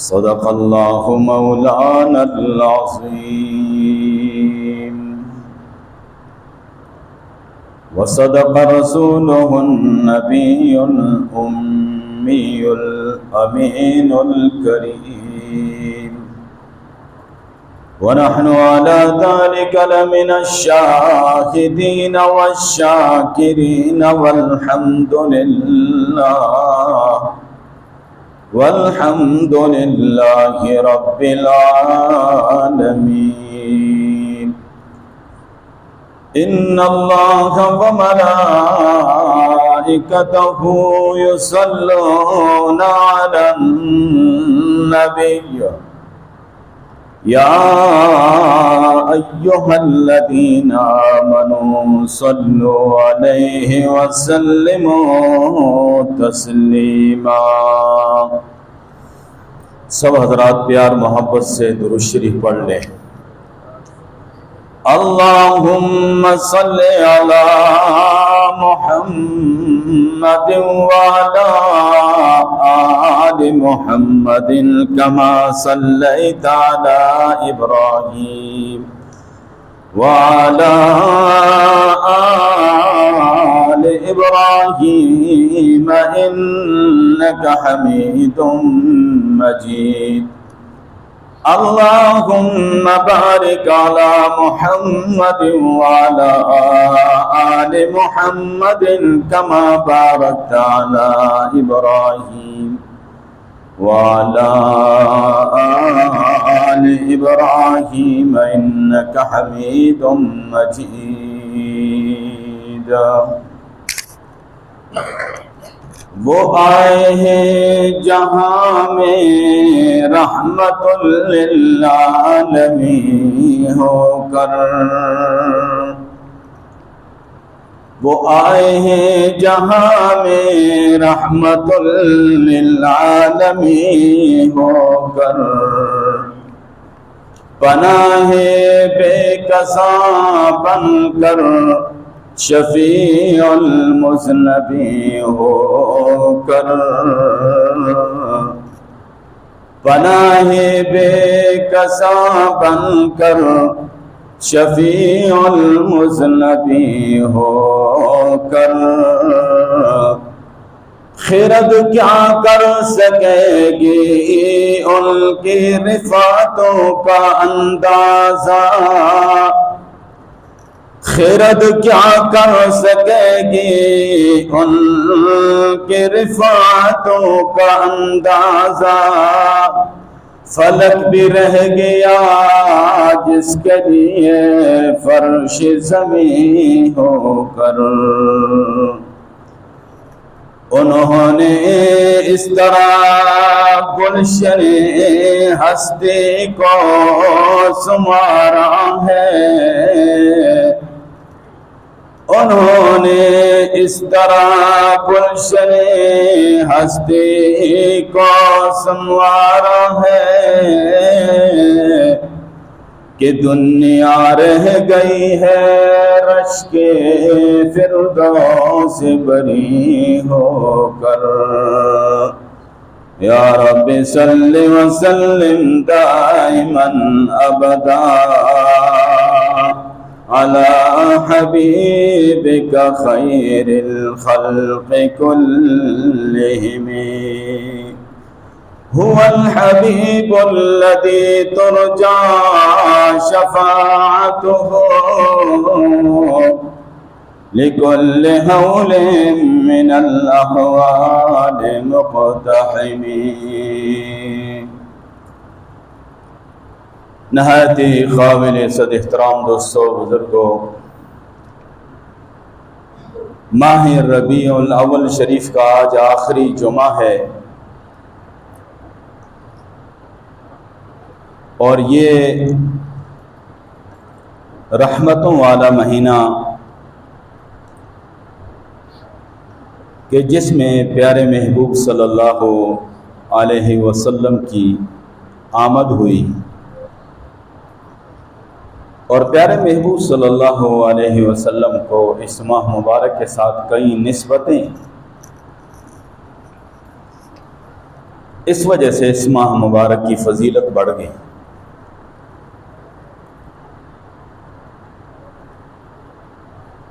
صدق اللہ مولانا العظیم وصدق رسوله النبی الأمی الأمین الکریم ونحن على ذلك لمن الشاهدين والشاكرين والحمد لله رب العالمين إن الله وملائكته يصلون على النبي يا أيها الذين آمنوا صلوا عليه وسلموا تسلیما۔ سب حضرات پیار محبت سے درود شریف پڑھ لیں۔ اللہم صلی علی محمد وعلی آل محمد کما صلیت علی ابراہیم وعلی آل ابراہیم انک حمید مجید۔ اللہم بارک علی محمد وعلی آل محمد کما بارکت علی ابراہیم وعلی آل ابراہیم انک حمید مجید۔ وہ آئے ہیں جہاں میں رحمت للعالمین ہو کر، وہ آئے ہیں جہاں میں رحمت للعالمین ہو کر، پناہ بے کساں بن کر شفیع المذنبین ہو کر، پناہ بے کساں بن کر شفیع المذنبین ہو کر، خرد کیا کر سکے گی ان کی رفعتوں کا اندازہ، خرد کیا کر سکے گی ان کی رفعتوں کا اندازہ، فلک بھی رہ گیا جس کے لیے فرش زمین ہو کر، انہوں نے اس طرح گلشن ہستی کو سنوارا ہے، انہوں نے اس طرح گلشن ہستی کو سنوارا ہے کہ دنیا رہ گئی ہے رش کے فردوس بری ہو کر۔ یا رب صلی وسلم دائما ابدا علی حبیبک خیر الخلق کلہم، هو الحبیب الذی ترجى شفاعته لكل هول من الأهوال مقتحم۔ نہایت ہی قابل صد احترام دوستو، بزرگوں، ماہ ربیع الاول شریف کا آج آخری جمعہ ہے، اور یہ رحمتوں والا مہینہ کہ جس میں پیارے محبوب صلی اللہ علیہ وسلم کی آمد ہوئی، اور پیارے محبوب صلی اللہ علیہ وسلم کو اس ماہ مبارک کے ساتھ کئی نسبتیں اس وجہ سے اس ماہ مبارک کی فضیلت بڑھ گئی۔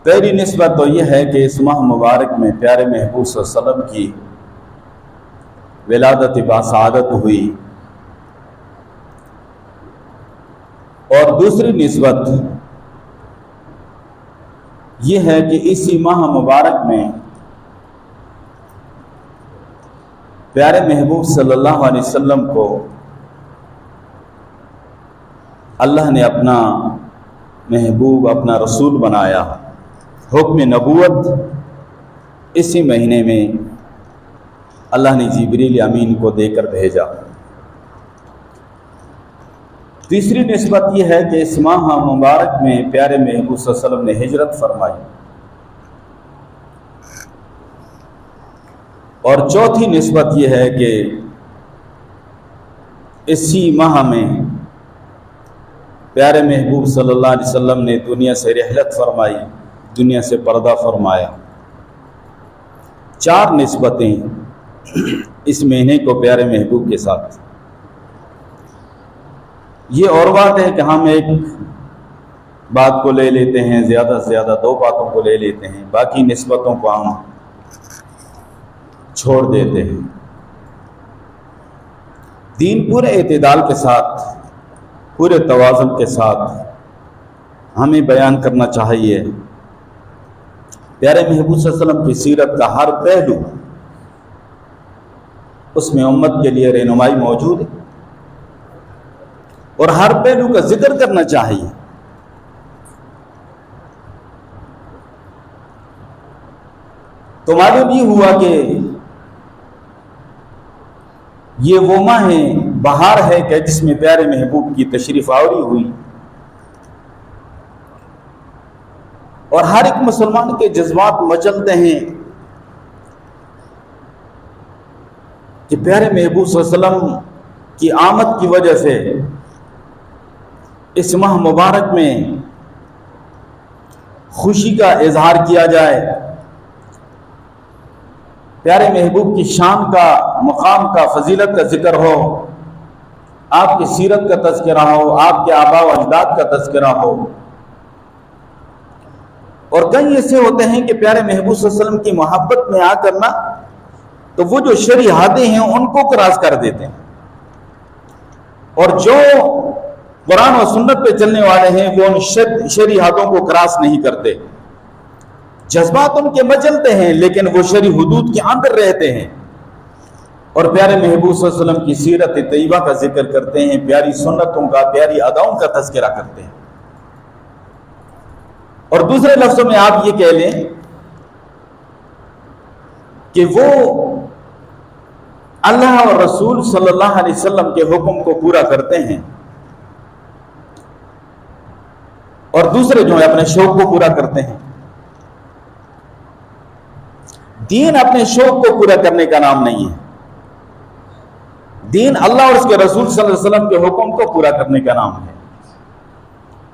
پہلی نسبت تو یہ ہے کہ اس ماہ مبارک میں پیارے محبوب صلی اللہ علیہ وسلم کی ولادت باسعادت ہوئی، اور دوسری نسبت یہ ہے کہ اسی ماہ مبارک میں پیارے محبوب صلی اللہ علیہ وسلم کو اللہ نے اپنا محبوب، اپنا رسول بنایا۔ حکم نبوت اسی مہینے میں اللہ نے جبریل امین کو دے کر بھیجا۔ تیسری نسبت یہ ہے کہ اس ماہ مبارک میں پیارے محبوب صلی اللہ علیہ وسلم نے ہجرت فرمائی، اور چوتھی نسبت یہ ہے کہ اسی ماہ میں پیارے محبوب صلی اللہ علیہ وسلم نے دنیا سے رحلت فرمائی، دنیا سے پردہ فرمایا۔ چار نسبتیں اس مہینے کو پیارے محبوب کے ساتھ۔ یہ اور بات ہے کہ ہم ایک بات کو لے لیتے ہیں، زیادہ سے زیادہ دو باتوں کو لے لیتے ہیں، باقی نسبتوں کو ہم چھوڑ دیتے ہیں۔ دین پورے اعتدال کے ساتھ، پورے توازن کے ساتھ ہمیں بیان کرنا چاہیے۔ پیارے محبوب صلی اللہ علیہ وسلم کی سیرت کا ہر پہلو اس میں امت کے لیے رہنمائی موجود ہے، اور ہر پہلو کا ذکر کرنا چاہیے۔ تو معلوم یہ ہوا کہ یہ وہ ماہ بہار ہے کہ جس میں پیارے محبوب کی تشریف آوری ہوئی، اور ہر ایک مسلمان کے جذبات مچلتے ہیں کہ پیارے محبوب صلی اللہ علیہ وسلم کی آمد کی وجہ سے اس ماہ مبارک میں خوشی کا اظہار کیا جائے، پیارے محبوب کی شان کا، مقام کا، فضیلت کا ذکر ہو، آپ کی سیرت کا تذکرہ ہو، آپ کے آباء و اجداد کا تذکرہ ہو۔ اور کئی ایسے ہوتے ہیں کہ پیارے محبوب صلی اللہ علیہ وسلم کی محبت میں آ کرنا تو وہ جو شرعی حدیں ہیں ان کو کراس کر دیتے ہیں، اور جو قرآن و سنت پہ چلنے والے ہیں وہ ان شرعی حدوں کو کراس نہیں کرتے۔ جذبات ان کے مچلتے ہیں لیکن وہ شرعی حدود کے اندر رہتے ہیں، اور پیارے محبوب صلی اللہ علیہ وسلم کی سیرت طیبہ کا ذکر کرتے ہیں، پیاری سنتوں کا، پیاری اداؤں کا تذکرہ کرتے ہیں۔ اور دوسرے لفظوں میں آپ یہ کہہ لیں کہ وہ اللہ اور رسول صلی اللہ علیہ وسلم کے حکم کو پورا کرتے ہیں، اور دوسرے جو ہے اپنے شوق کو پورا کرتے ہیں۔ دین اپنے شوق کو پورا کرنے کا نام نہیں ہے، دین اللہ اور اس کے رسول صلی اللہ علیہ وسلم کے حکم کو پورا کرنے کا نام ہے،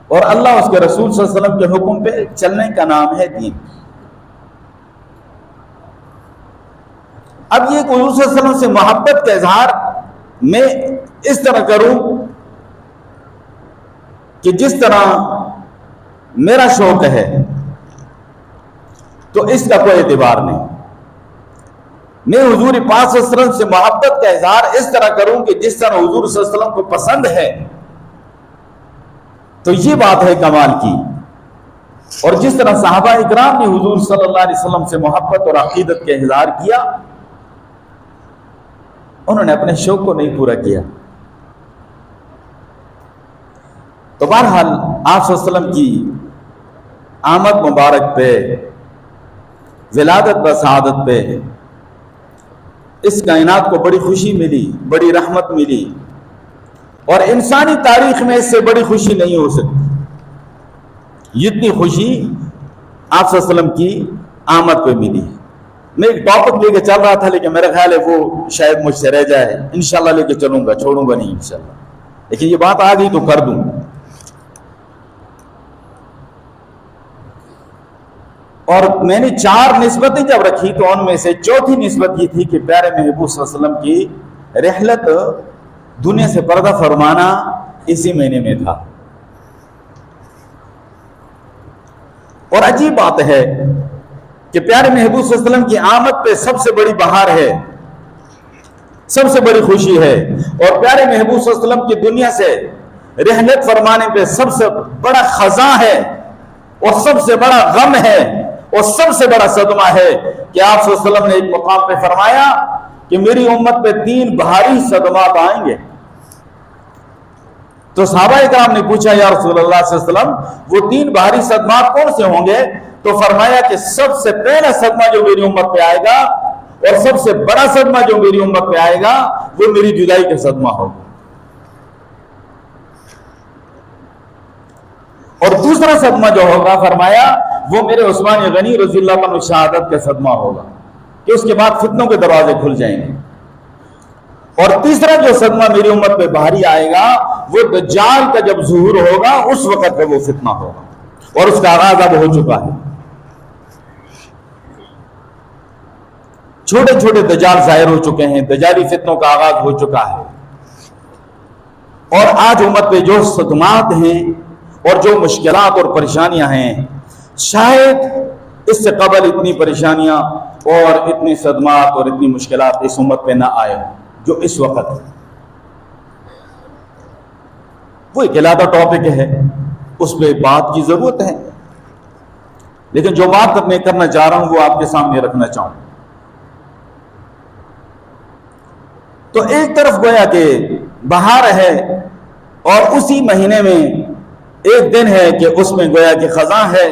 اور اللہ اور اس کے رسول صلی اللہ علیہ وسلم کے حکم پہ چلنے کا نام ہے دین۔ اب یہ حضور صلی اللہ علیہ وسلم سے محبت کا اظہار میں اس طرح کروں کہ جس طرح میرا شوق ہے، تو اس کا کوئی اعتبار نہیں۔ میں حضور پاک صلی اللہ علیہ وسلم سے محبت کا اظہار اس طرح کروں کہ جس طرح حضور صلی اللہ علیہ وسلم کو پسند ہے، تو یہ بات ہے کمال کی۔ اور جس طرح صحابہ اکرام نے حضور صلی اللہ علیہ وسلم سے محبت اور عقیدت کا اظہار کیا، انہوں نے اپنے شوق کو نہیں پورا کیا۔ تو بہرحال آپ صلی اللہ علیہ وسلم کی آمد مبارک پہ، ولادت بسعادت پہ اس کائنات کو بڑی خوشی ملی، بڑی رحمت ملی، اور انسانی تاریخ میں اس سے بڑی خوشی نہیں ہو سکتی جتنی خوشی آپ صلی اللہ علیہ وسلم کی آمد پہ ملی۔ میں ایک ٹاپک لے کے چل رہا تھا لیکن میرا خیال ہے وہ شاید مجھ سے رہ جائے، انشاءاللہ لے کے چلوں گا، چھوڑوں گا نہیں انشاءاللہ، لیکن یہ بات آ گئی تو کر دوں۔ اور میں نے 4 نسبتیں جب رکھی تو ان میں سے چوتھی نسبت یہ تھی کہ پیارے محبوب صلی اللہ علیہ وسلم کی رحلت دنیا سے پردہ فرمانا اسی مہینے میں تھا. اور عجیب بات ہے کہ پیارے محبوب صلی اللہ علیہ وسلم کی آمد پہ سب سے بڑی بہار ہے, سب سے بڑی خوشی ہے, اور پیارے محبوب صلی اللہ علیہ وسلم کی دنیا سے رحلت فرمانے پہ سب سے بڑا خزاں ہے اور سب سے بڑا غم ہے اور سب سے بڑا صدمہ ہے کہ آپ صلی اللہ علیہ وسلم نے ایک مقام پہ فرمایا کہ میری امت پہ 3 بھاری صدمات آئیں گے. تو صحابہ اکرام نے پوچھا یا رسول اللہ صلی اللہ علیہ وسلم وہ 3 بھاری صدمات کون سے ہوں گے؟ تو فرمایا کہ سب سے پہلا صدمہ جو میری امت پہ آئے گا اور سب سے بڑا صدمہ جو میری امت پہ آئے گا وہ میری جدائی کا صدمہ ہوگا, اور دوسرا صدمہ جو ہوگا فرمایا وہ میرے عثمان غنی رضی اللہ عنہ شہادت کا صدمہ ہوگا کہ اس کے بعد فتنوں کے دروازے کھل جائیں گے, اور تیسرا جو صدمہ میری امت پہ بھاری آئے گا وہ دجال کا جب ظہور ہوگا اس وقت پہ وہ فتنہ ہوگا, اور اس کا آغاز اب ہو چکا ہے. چھوٹے چھوٹے دجال ظاہر ہو چکے ہیں, دجالی فتنوں کا آغاز ہو چکا ہے, اور آج امت پہ جو صدمات ہیں اور جو مشکلات اور پریشانیاں ہیں, شاید اس سے قبل اتنی پریشانیاں اور اتنی صدمات اور اتنی مشکلات اس امت پہ نہ آئے جو اس وقت ہے. وہ ایک علیحدہ ٹاپک ہے, اس پہ بات کی ضرورت ہے, لیکن جو بات میں کرنا چاہ رہا ہوں وہ آپ کے سامنے رکھنا چاہوں. تو ایک طرف گویا کہ بہار ہے اور اسی مہینے میں ایک دن ہے کہ اس میں گویا کہ خزاں ہے,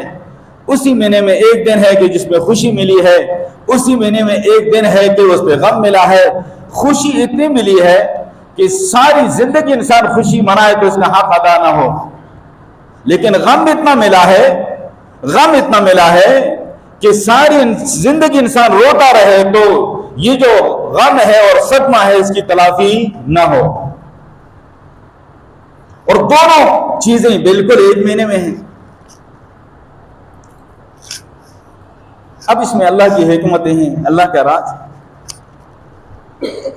اسی مہینے میں ایک دن ہے کہ جس میں خوشی ملی ہے, اسی مہینے میں ایک دن ہے کہ اس پہ غم ملا ہے. خوشی اتنی ملی ہے کہ ساری زندگی انسان خوشی منائے تو اس کا حق ادا نہ ہو, لیکن غم اتنا ملا ہے کہ ساری زندگی انسان روتا رہے تو یہ جو غم ہے اور صدمہ ہے اس کی تلافی نہ ہو, اور دونوں چیزیں بالکل ایک مہینے میں ہیں. اب اس میں اللہ کی حکمتیں ہیں, اللہ کا راز.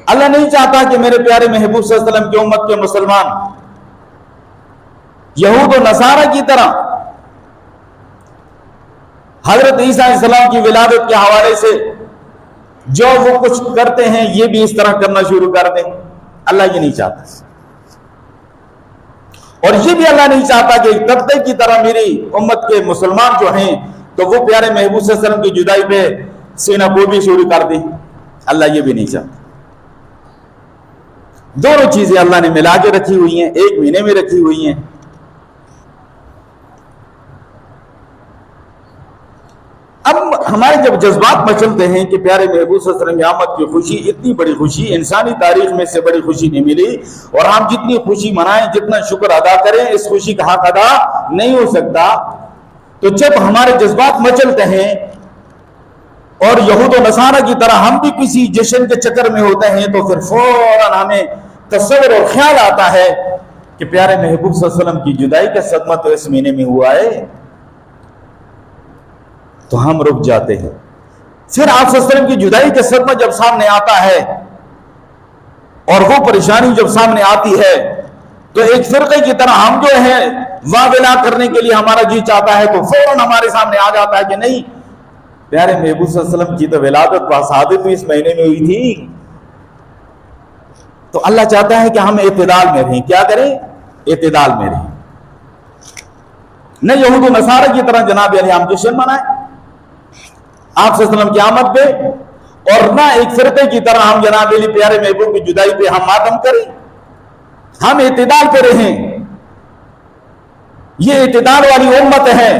اللہ نہیں چاہتا کہ میرے پیارے محبوب صلی اللہ علیہ وسلم کی امت کے مسلمان یہود و نصارہ کی طرح حضرت عیسیٰ علیہ السلام کی ولادت کے حوالے سے جو وہ کچھ کرتے ہیں یہ بھی اس طرح کرنا شروع کر دیں. اللہ یہ نہیں چاہتا, اور یہ بھی اللہ نہیں چاہتا کہ تب تک کی طرح میری امت کے مسلمان جو ہیں تو وہ پیارے محبوب صلی اللہ علیہ وسلم کی جدائی پہ سینہ کوبی شروع کر دیں. اللہ یہ بھی نہیں چاہتا. دونوں چیزیں اللہ نے ملا کے رکھی ہوئی ہیں, ایک مہینے میں رکھی ہوئی ہیں. اب ہمارے جب جذبات مچلتے ہیں کہ پیارے محبوب صلی اللہ علیہ وسلم کی آمد کی خوشی, اتنی بڑی خوشی انسانی تاریخ میں سے بڑی خوشی نہیں ملی, اور ہم جتنی خوشی منائیں جتنا شکر ادا کریں اس خوشی کا حق ادا نہیں ہو سکتا. تو جب ہمارے جذبات مچلتے ہیں اور یہود و نصارہ کی طرح ہم بھی کسی جشن کے چکر میں ہوتے ہیں تو پھر فوراً ہمیں تصور اور خیال آتا ہے کہ پیارے محبوب صلی اللہ علیہ وسلم کی جدائی کا صدمہ تو اس مہینے میں ہوا ہے, تو ہم رک جاتے ہیں. پھر آپ صلی اللہ علیہ وسلم کی جدائی کا صدمہ جب سامنے آتا ہے اور وہ پریشانی جب سامنے آتی ہے تو ایک فرقے کی طرح ہم جو ہے واویلا کرنے کے لیے ہمارا جی چاہتا ہے تو فوراً ہمارے سامنے آ جاتا ہے کہ نہیں, پیارے محبوب صلی اللہ علیہ وسلم کی تو ولادت باسعادت تو اس مہینے میں ہوئی تھی. تو اللہ چاہتا ہے کہ ہم اعتدال میں رہیں. کیا کریں؟ اعتدال میں رہیں. نہ یہود و نصارہ کی طرح جناب علیہ ہم جشن منائیں آپ صلی اللہ علیہ وسلم کی آمد پہ, اور نہ ایک فرقے کی طرح ہم جناب علی پیارے محبوب کی جدائی پہ ہم ماتم کریں. ہم اعتدال پہ رہیں. یہ اعتدال والی امت ہے.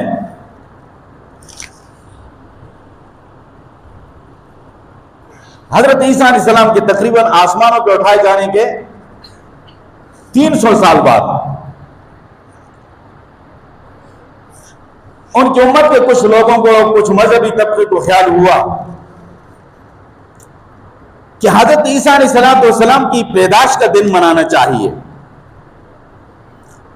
حضرت عیسیٰ علیہ السلام کے تقریباً آسمانوں پہ اٹھائے جانے کے 300 سال بعد ان کی امت کے کچھ لوگوں کو, کچھ مذہبی طبقے کو خیال ہوا کہ حضرت عیسیٰ علیہ السلام کی پیدائش کا دن منانا چاہیے.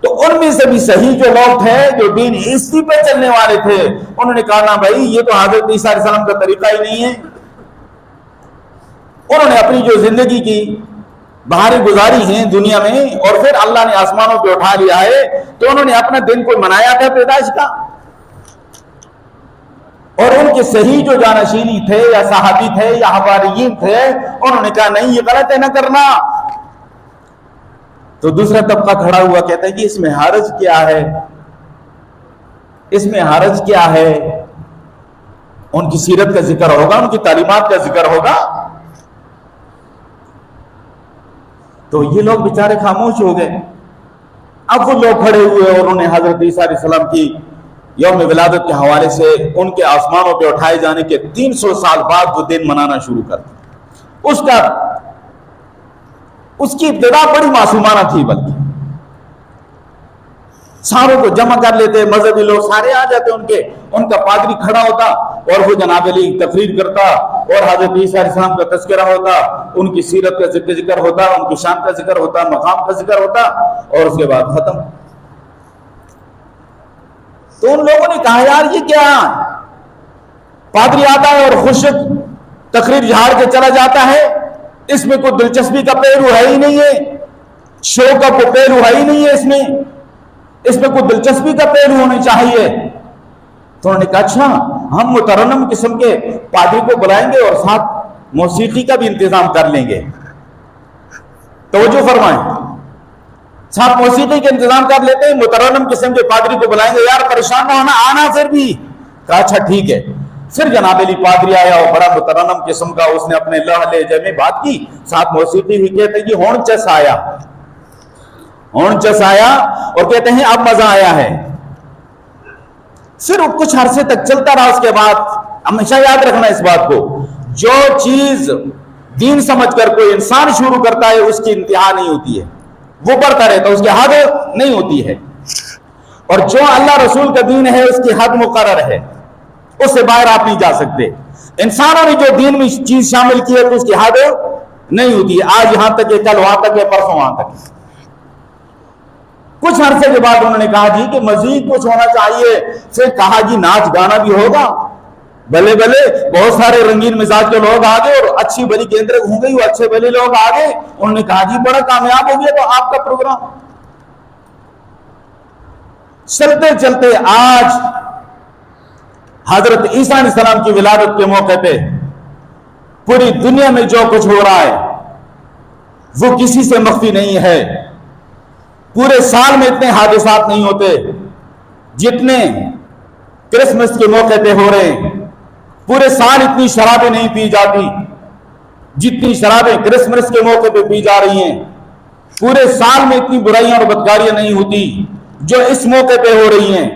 تو ان میں سے بھی صحیح جو لوگ تھے جو دین عیسوی پہ چلنے والے تھے انہوں نے کہا نا بھائی یہ تو حضرت عیسیٰ علیہ السلام کا طریقہ ہی نہیں ہے. انہوں نے اپنی جو زندگی کی بہاری گزاری ہیں دنیا میں، اور پھر اللہ نے آسمانوں پہ اٹھا لیا ہے، تو انہوں نے اپنا دن کوئی منایا تھا پیدائش کا؟ اور ان کے صحیح جو جانشینی تھے یا صحابی تھے یا حواریین تھے، انہوں نے کہا نہیں یہ غلط ہے، نہ کرنا۔ تو دوسرا طبقہ کھڑا ہوا کہتا ہے کہ اس میں حرج کیا ہے، اس میں حرج کیا ہے، ان کی سیرت کا ذکر ہوگا، ان کی تعلیمات کا ذکر ہوگا۔ تو یہ لوگ بیچارے خاموش ہو گئے۔ اب وہ لوگ کھڑے ہوئے اور انہوں نے حضرت عیسیٰ علیہ السلام کی یوم ولادت کے حوالے سے ان کے آسمانوں پہ اٹھائے جانے کے 300 سال بعد وہ دن منانا شروع کر دیا۔ اس کی ابتدا بڑی معصومانہ تھی، بلکہ ساروں کو جمع کر لیتے، مذہبی لوگ سارے آ جاتے، ان کا پادری کھڑا ہوتا اور وہ جناب علی تقریر کرتا اور حضرت عیسیٰ علیہ السلام کا تذکرہ ہوتا، ان کی سیرت کا ذکر ہوتا، ان کی شان کا ذکر ہوتا، مقام کا ذکر ہوتا، اور اس کے بعد ختم۔ تو ان لوگوں نے کہا یار یہ کیا، پادری آتا ہے اور خشک تقریر جھاڑ کے چلا جاتا ہے، اس میں کوئی دلچسپی کا پہلو ہے ہی نہیں ہے، شو کا کوئی پہلو ہے ہی نہیں ہے، اس میں کوئی دلچسپی کا پہلو ہونی چاہیے۔ تو انہوں نے کہا اچھا ہم مترنم قسم کے پادری کو بلائیں گے اور ساتھ موسیقی کا بھی انتظام کر لیں گے۔ توجہ فرمائیں، ساتھ موسیقی کے انتظام کر لیتے ہیں، مترنم قسم کے پادری کو بلائیں گے، یار پریشان نہ ہونا، آنا پھر بھی۔ کہا اچھا ٹھیک ہے۔ پھر جناب علی پادری آیا اور بڑا مترنم قسم کا، اس نے اپنے لہجے میں بات کی، ساتھ موسیقی بھی، کہتے ہیں کہ ہون چس آیا اور کہتے ہیں اب مزہ آیا ہے۔ پھر کچھ عرصے تک چلتا رہا۔ اس کے بعد ہمیشہ یاد رکھنا اس بات کو، جو چیز دین سمجھ کر کوئی انسان شروع کرتا ہے اس کی انتہا نہیں ہوتی ہے، وہ بڑھتا رہتا ہے، اس کی حد نہیں ہوتی ہے، اور جو اللہ رسول کا دین ہے اس کی حد مقرر ہے، اس سے باہر آپ نہیں جا سکتے۔ انسانوں نے جو دین میں چیز شامل کی ہے تو اس کی حد نہیں ہوتی ہے، آج یہاں تک ہے، کل وہاں تک ہے، پرسوں وہاں تک ہے۔ کچھ عرصے کے بعد انہوں نے کہا جی کہ مزید کچھ ہونا چاہیے۔ پھر کہا جی ناچ گانا بھی ہوگا، بھلے بہت سارے رنگین مزاج کے لوگ آ گئے اور اچھی بڑی کیندرک ہو گئی، وہ اچھے بھلے لوگ آ گئے۔ انہوں نے کہا جی بڑا کامیاب ہو گیا تو آپ کا پروگرام۔ چلتے چلتے آج حضرت عیسیٰ علیہ السلام کی ولادت کے موقع پہ پوری دنیا میں جو کچھ ہو رہا ہے وہ کسی سے مخفی نہیں ہے۔ پورے سال میں اتنے حادثات نہیں ہوتے جتنے کرسمس کے موقع پہ ہو رہے ہیں، پورے سال اتنی شرابیں نہیں پی جاتی جتنی شرابیں کرسمس کے موقع پہ پی جا رہی ہیں، پورے سال میں اتنی برائیاں اور بدکاریاں نہیں ہوتی جو اس موقع پہ ہو رہی ہیں۔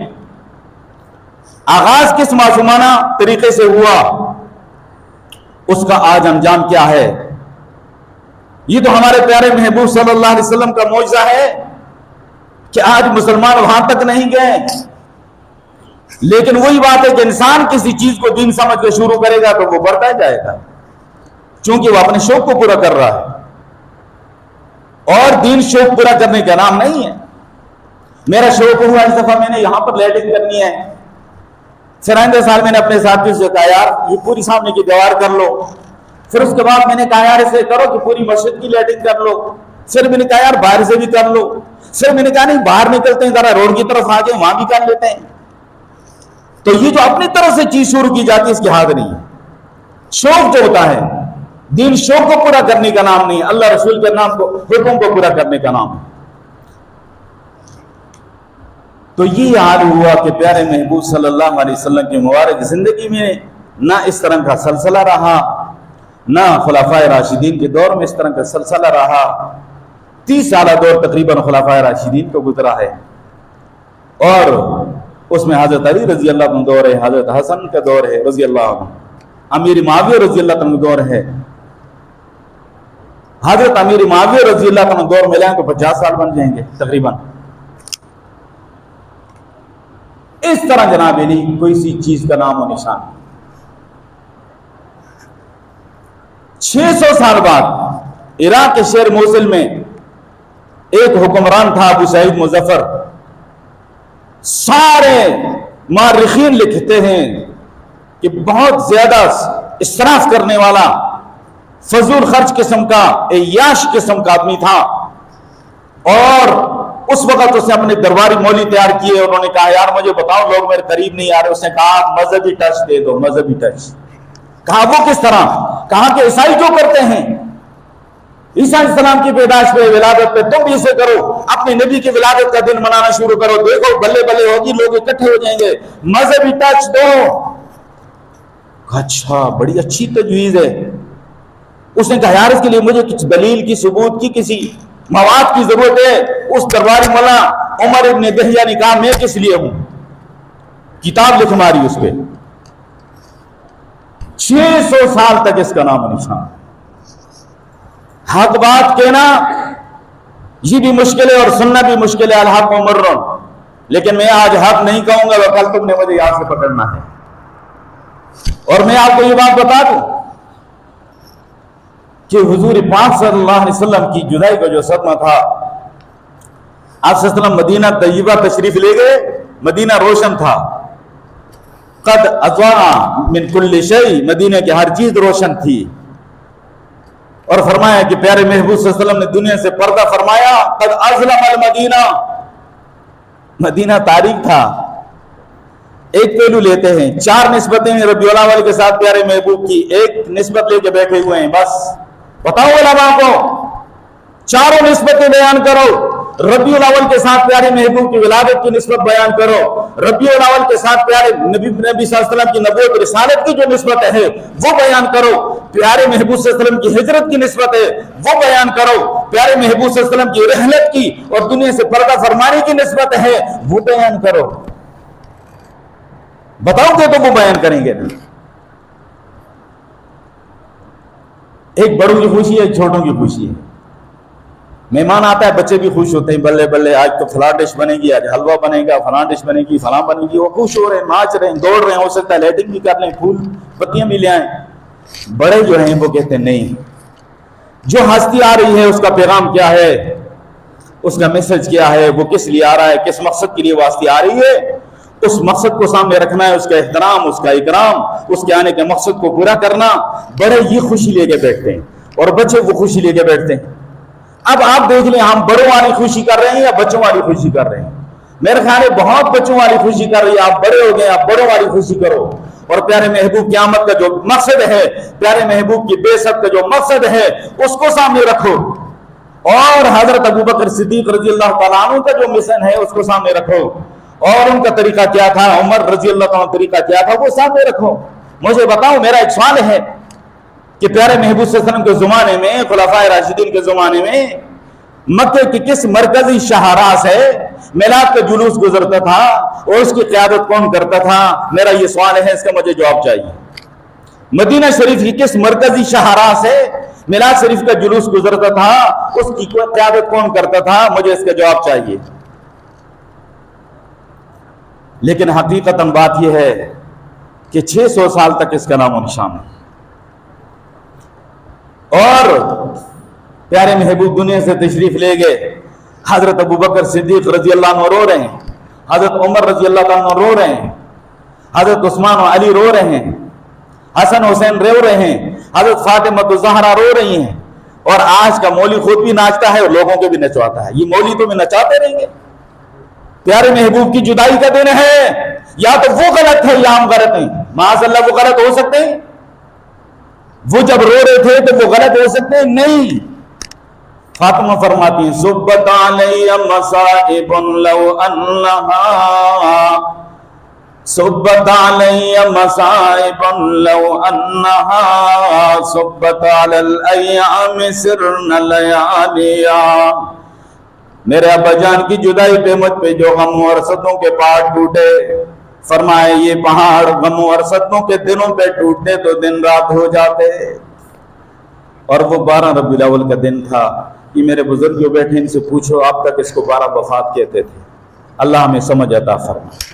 آغاز کس معصومانہ طریقے سے ہوا، اس کا آج انجام کیا ہے؟ یہ تو ہمارے پیارے محبوب صلی اللہ علیہ وسلم کا معجزہ ہے کہ آج مسلمان وہاں تک نہیں گئے۔ لیکن وہی بات ہے کہ انسان کسی چیز کو دین سمجھ کے شروع کرے گا تو وہ بڑھتا جائے گا، چونکہ وہ اپنے شوق کو پورا کر رہا ہے، اور دین شوق پورا کرنے کا نام نہیں ہے۔ میرا شوق ہوا اس دفعہ میں نے یہاں پر لیٹنگ کرنی ہے، پھر آئندہ سال میں نے اپنے ساتھی سے کہا یار یہ پوری سامنے کی دیوار کر لو، پھر اس کے بعد میں نے کہا یار اسے کرو کہ پوری مسجد کی لیٹنگ کر لو، پھر میں نے کہا یار باہر سے بھی کر لو، پھر میں نے کہا نہیں باہر نکلتے ہیں ذرا روڈ کی طرف آگے وہاں بھی کر لیتے ہیں۔ تو یہ جو اپنی طرف سے چیز شروع کی جاتی ہے اس کی حد نہیں ہے۔ شوق جو ہوتا ہے، دین شوق کو پورا کرنے کا نام نہیں، اللہ رسول کے نام کو حکم کو پورا کرنے کا نام ہے۔ تو یہ حال ہوا کہ پیارے محبوب صلی اللہ علیہ وسلم کی مبارک زندگی میں نہ اس طرح کا سلسلہ رہا، نہ خلفائے راشدین کے دور میں اس طرح کا سلسلہ رہا۔ 30 سالہ دور تقریباً خلفائے راشدین کو گزرا ہے، اور اس میں حضرت علی رضی اللہ عنہ دور ہے، حضرت حسن کا دور ہے رضی اللہ عنہ، امیر معاویہ رضی اللہ عنہ دور ہے، حضرت امیر معاویہ رضی اللہ عنہ دور ملائیں تو 50 سال بن جائیں گے تقریباً۔ اس طرح جناب علی کوئی سی چیز کا نام و نشان۔ 600 سال بعد عراق کے شہر موصل میں ایک حکمران تھا ابو سعید مظفر۔ سارے مورخین لکھتے ہیں کہ بہت زیادہ اسراف کرنے والا، فضول خرچ قسم کا عیاش قسم کا آدمی تھا، اور اس وقت اس نے اپنے درباری مولوی تیار کیے، انہوں نے کہا یار مجھے بتاؤ لوگ میرے قریب نہیں آ رہے، اس نے کہا مذہبی ٹچ دے دو، مذہبی ٹچ۔ کہا وہ کس طرح؟ کہا کہ عیسائی جو کرتے ہیں، عیسیٰ علیہ السلام کی پیدائش پہ ولادت پہ تم بھی اسے کرو، اپنے نبی کی ولادت کا دن منانا شروع کرو، دیکھو بلے بلے ہوگی، لوگ اکٹھے ہو جائیں گے، مذہبی ٹچ دو۔ اچھا بڑی اچھی تجویز ہے۔ اس نے کہا یار اس کے لیے مجھے کچھ دلیل کی، ثبوت کی، کسی مواد کی ضرورت ہے۔ اس درباری مولا عمر ابن دہیہ نے کہا میں کس لیے ہوں، کتاب لکھ ماری اس پہ، 600 سال تک اس کا نام و نشان۔ حق بات کہنا یہ بھی مشکل ہے اور سننا بھی مشکل ہے، الحق مر، لیکن میں آج حق نہیں کہوں گا، کل تم نے مجھے یہاں سے پکڑنا ہے۔ اور میں آپ کو یہ بات بتا دوں کہ حضور پاک صلی اللہ علیہ وسلم کی جدائی کا جو صدمہ تھا، آپ صلی اللہ علیہ وسلم مدینہ طیبہ تشریف لے گئے، مدینہ روشن تھا، قد اضاء من کل شیء، مدینہ کی ہر چیز روشن تھی، اور فرمایا کہ پیارے محبوب صلی اللہ علیہ وسلم نے دنیا سے پردہ فرمایا، قد اظلم المدینہ، مدینہ تاریک تھا۔ ایک پہلو لیتے ہیں، 4 نسبتیں ہیں ربیع الاول کے ساتھ پیارے محبوب کی، ایک نسبت لے کے بیٹھے ہوئے ہیں، بس بتاؤ علماء کو، چاروں نسبتیں بیان کرو، ربیع الاول کے ساتھ پیارے محبوب کی ولادت کی نسبت بیان کرو، ربیع الاول کے ساتھ پیارے نبی صلی اللہ علیہ وسلم کی نبوت رسالت کی جو نسبت ہے وہ بیان کرو، پیارے محبوب صلی اللہ علیہ وسلم کی ہجرت کی نسبت ہے وہ بیان کرو، پیارے محبوب صلی اللہ علیہ وسلم کی رحلت کی اور دنیا سے پردہ فرمانے کی نسبت ہے وہ بیان کرو۔ بتاؤ گے تو وہ بیان کریں گے۔ ایک بڑوں کی خوشی ہے، ایک چھوٹوں کی خوشی ہے، مہمان آتا ہے بچے بھی خوش ہوتے ہیں، بلے بلے آج تو فلاں ڈش بنے گی، آج حلوہ بنے گا، فلاں ڈش بنے گی، فلاں بنے گی، وہ خوش ہو رہے ہیں، ناچ رہے ہیں، دوڑ رہے ہیں، ہو سکتا ہے لیٹنگ بھی کر لیں، پھول پتیاں بھی لے آئیں۔ بڑے جو ہیں وہ کہتے ہیں نہیں، جو ہستی آ رہی ہے اس کا پیغام کیا ہے، اس کا میسج کیا ہے، وہ کس لیے آ رہا ہے، کس مقصد کے لیے وہ ہستی آ رہی ہے، اس مقصد کو سامنے رکھنا ہے، اس کا احترام، اس کا اکرام، اس کے آنے کے مقصد کو پورا کرنا۔ بڑے یہ خوشی لے کے بیٹھتے ہیں اور بچے وہ خوشی لے کے بیٹھتے ہیں۔ اب آپ دیکھ لیں ہم بڑوں والی خوشی کر رہے ہیں یا بچوں والی خوشی کر رہے ہیں؟ میرے خیال ہے بہت بچوں والی خوشی کر رہی ہے، آپ بڑے ہو گئے، آپ بڑوں والی خوشی کرو، اور پیارے محبوب قیامت کا جو مقصد ہے، پیارے محبوب کی بعثت کا جو مقصد ہے اس کو سامنے رکھو، اور حضرت ابوبکر صدیق رضی اللہ تعالیٰ عنہ کا جو مشن ہے اس کو سامنے رکھو، اور ان کا طریقہ کیا تھا، عمر رضی اللہ تعالیٰ طریقہ کیا تھا وہ سامنے رکھو۔ مجھے بتاؤ، میرا ایک سوال ہے کہ پیارے محبوب صلی اللہ علیہ وسلم کے زمانے میں، خلفائے راشدین کے زمانے میں مکے کی کس مرکزی شاہراہ سے میلاد کا جلوس گزرتا تھا اور اس کی قیادت کون کرتا تھا؟ میرا یہ سوال ہے، اس کا مجھے جواب چاہیے۔ مدینہ شریف کی کس مرکزی شاہراہ سے میلاد شریف کا جلوس گزرتا تھا، اس کی قیادت کون کرتا تھا؟ مجھے اس کا جواب چاہیے۔ لیکن حقیقتاً بات یہ ہے کہ 600 سال تک اس کا نام و نشان ہے، اور پیارے محبوب دنیا سے تشریف لے گئے، حضرت ابوبکر صدیق رضی اللہ عنہ رو رہے ہیں، حضرت عمر رضی اللہ عنہ رو رہے ہیں، حضرت عثمان و علی رو رہے ہیں، حسن حسین رو رہے ہیں، حضرت فاطمہ الزہرا رو رہی ہیں، اور آج کا مولوی خود بھی ناچتا ہے اور لوگوں کو بھی نچواتا ہے۔ یہ مولوی تو میں نچاتے رہیں گے؟ پیارے محبوب کی جدائی کا دن ہے، یا تو وہ غلط ہے یا ہم غلط ہیں؟ معاذ اللہ وہ غلط ہو سکتے ہیں؟ وہ جب رو رہے تھے تو وہ غلط ہو سکتے ہیں؟ نہیں۔ فاطمہ فرماتی ہیں صبت علی مصائب لو انہا، صبت علی مصائب لو انہا، صبت علی الایام سرن لیالیا۔ میرے ابا جان کی جدائی پہ مجھ پہ جو غم اور صدموں کے پہاڑ ٹوٹے، فرمائے یہ پہاڑ غموں اور صدموں کے دنوں پہ ٹوٹتے تو دن رات ہو جاتے، اور وہ 12 ربیع الاول کا دن تھا۔ یہ میرے بزرگ جو بیٹھے ان سے پوچھو آپ تک اس کو 12 وفات کہتے تھے۔ اللہ ہمیں سمجھ عطا فرمائے۔